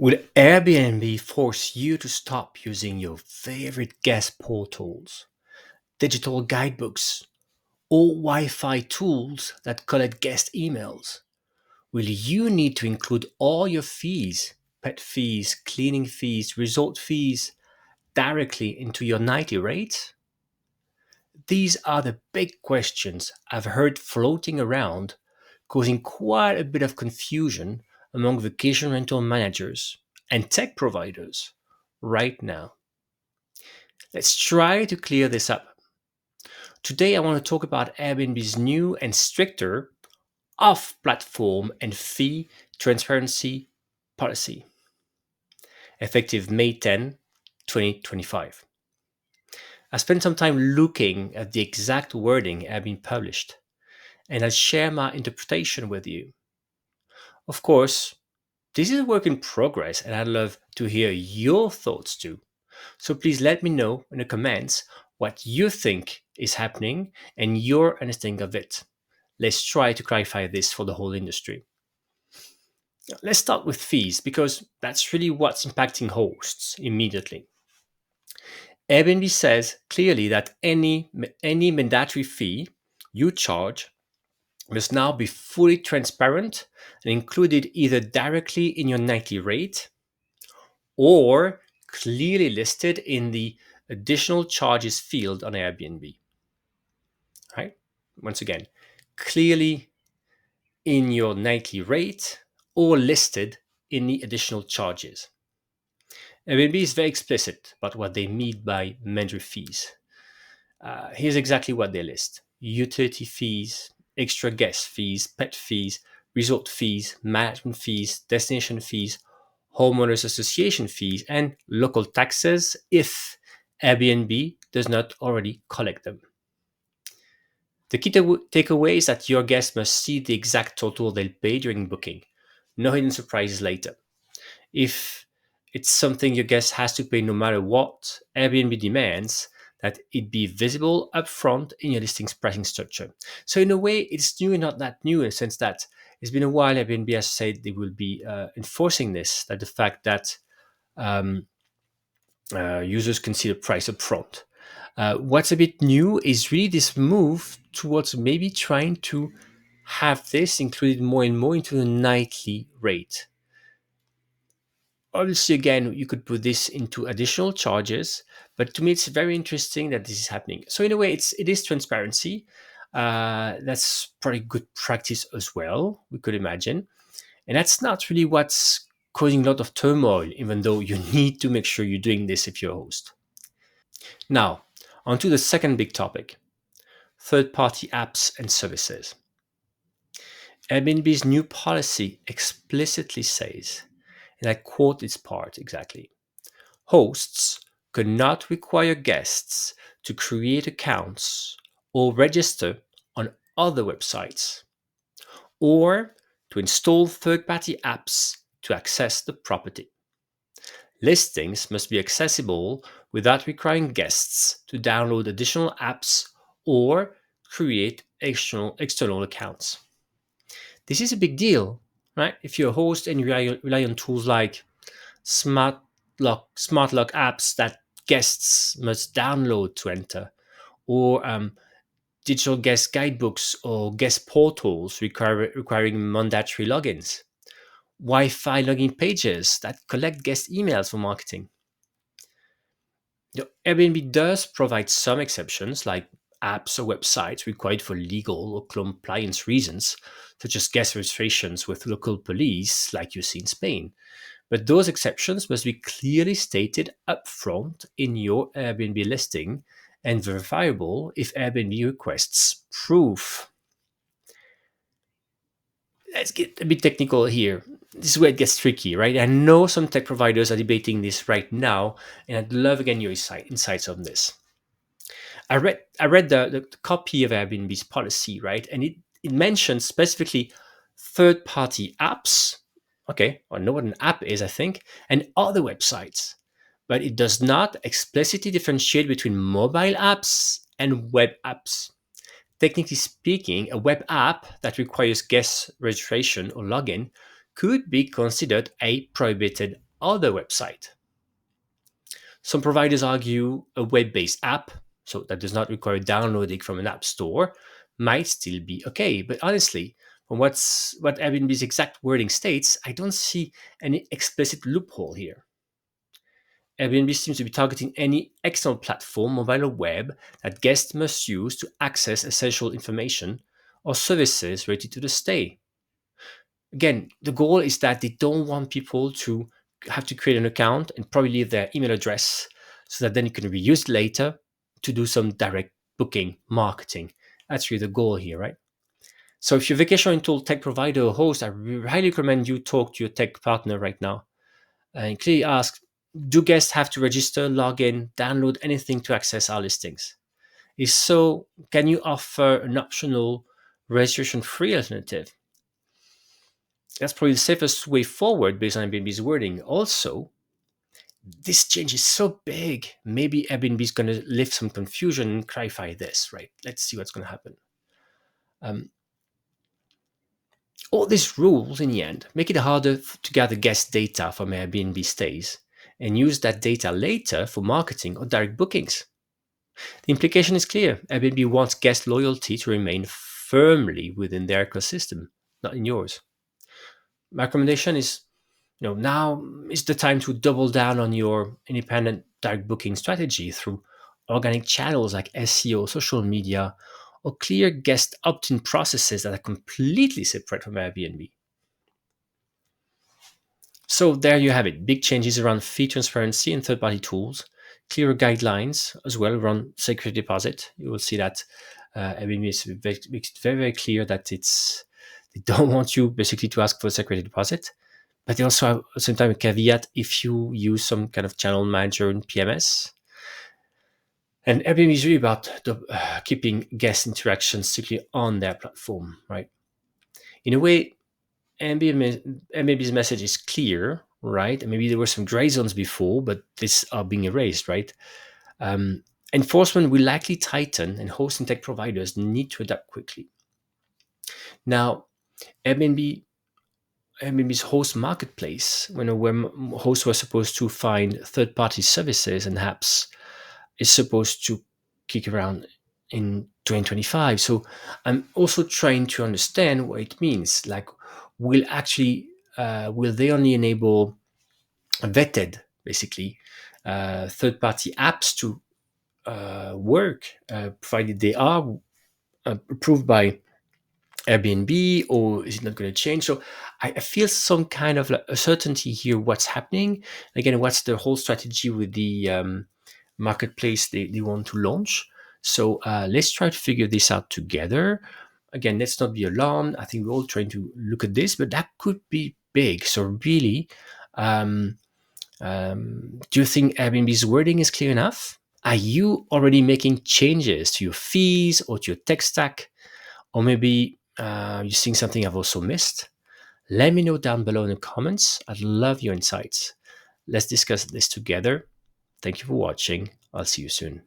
Will Airbnb force you to stop using your favorite guest portals, digital guidebooks, or Wi Fi tools that collect guest emails? Will you need to include all your fees, pet fees, cleaning fees, resort fees, directly into your nightly rate? These are the big questions I've heard floating around, causing quite a bit of confusion among vacation rental managers and tech providers right now. Let's try to clear this up. Today, I want to talk about Airbnb's new and stricter off platform and fee transparency policy, effective May 10, 2025. I spent some time looking at the exact wording Airbnb published, and I'll share my interpretation with you. Of course, this is a work in progress, and I'd love to hear your thoughts too. So please let me know in the comments what you think is happening and your understanding of it. Let's try to clarify this for the whole industry. Let's start with fees because that's really what's impacting hosts immediately. Airbnb says clearly that any mandatory fee you charge must now be fully transparent and included either directly in your nightly rate or clearly listed in the additional charges field on Airbnb. Right? Once again, clearly in your nightly rate or listed in the additional charges. Airbnb is very explicit about what they mean by mandatory fees. Here's exactly what they list: utility fees, extra guest fees, pet fees, resort fees, management fees, destination fees, homeowners association fees, and local taxes if Airbnb does not already collect them. The key takeaway is that your guests must see the exact total they'll pay during booking. No hidden surprises later. If it's something your guest has to pay no matter what, Airbnb demands that it be visible upfront in your listing's pricing structure. So in a way, it's new and not that new in the sense that it's been a while. Airbnb has said they will be enforcing this, that the fact that um, users can see the price upfront. What's a bit new is really this move towards maybe trying to have this included more and more into the nightly rate. Obviously, again, you could put this into additional charges, but to me, it's very interesting that this is happening. So in a way, it is transparency. That's probably good practice as well, we could imagine. And that's not really what's causing a lot of turmoil, even though you need to make sure you're doing this if you're a host. Now, on to the second big topic: third party apps and services. Airbnb's new policy explicitly says, and I quote this part exactly: hosts cannot require guests to create accounts or register on other websites, or to install third party apps to access the property. Listings must be accessible without requiring guests to download additional apps or create external accounts. This is a big deal, right? If you're a host and you rely on tools like smart lock apps that guests must download to enter, or digital guest guidebooks or guest portals requiring mandatory logins, Wi-Fi login pages that collect guest emails for marketing. Airbnb does provide some exceptions, like apps or websites required for legal or compliance reasons, such as guest registrations with local police, like you see in Spain. But those exceptions must be clearly stated upfront in your Airbnb listing and verifiable if Airbnb requests proof. Let's get a bit technical here. This is where it gets tricky, right? I know some tech providers are debating this right now, and I'd love again your insights on this. I read the copy of Airbnb's policy, right? And it mentions specifically third party apps. Okay, I know what an app is, I think, and other websites. But it does not explicitly differentiate between mobile apps and web apps. Technically speaking, a web app that requires guest registration or login could be considered a prohibited other website. Some providers argue a web-based app, so that does not require downloading from an app store, might still be okay. But honestly, from what Airbnb's exact wording states, I don't see any explicit loophole here. Airbnb seems to be targeting any external platform, mobile or web, that guests must use to access essential information or services related to the stay. Again, the goal is that they don't want people to have to create an account and probably leave their email address so that then it can be used later to do some direct booking marketing. That's really the goal here, right? So if you're a vacation rental tech provider or host, I highly recommend you talk to your tech partner right now and clearly ask, do guests have to register, log in, download anything to access our listings? If so, can you offer an optional registration-free alternative? That's probably the safest way forward based on Airbnb's wording. Also, this change is so big, maybe Airbnb is going to lift some confusion and clarify this, right? Let's see what's going to happen. Um, all these rules, in the end, make it harder to gather guest data from Airbnb stays and use that data later for marketing or direct bookings. The implication is clear. Airbnb wants guest loyalty to remain firmly within their ecosystem, not in yours. My recommendation is, now is the time to double down on your independent direct booking strategy through organic channels like SEO, social media, or clear guest opt-in processes that are completely separate from Airbnb. So there you have it. Big changes around fee transparency and third-party tools, clearer guidelines as well around security deposit. You will see that Airbnb makes it very, very clear that they don't want you basically to ask for a security deposit. But they also have at the same time a caveat if you use some kind of channel manager in PMS. And Airbnb is really about keeping guest interactions strictly on their platform, right? In a way, Airbnb's message is clear, right? And maybe there were some gray zones before, but these are being erased, right? Enforcement will likely tighten, and host and tech providers need to adapt quickly. Now, Airbnb's host marketplace, where hosts were supposed to find third-party services and apps, is supposed to kick around in 2025. So I'm also trying to understand what it means. Like, will they only enable vetted, basically, third-party apps to work, provided they are approved by Airbnb, or is it not going to change? So I feel some kind of like uncertainty here. What's happening? Again, what's the whole strategy with the marketplace they want to launch? So let's try to figure this out together. Again, let's not be alarmed. I think we're all trying to look at this, but that could be big. So really, do you think Airbnb's wording is clear enough? Are you already making changes to your fees or to your tech stack? Or maybe you're seeing something I've also missed? Let me know down below in the comments. I'd love your insights. Let's discuss this together. Thank you for watching. I'll see you soon.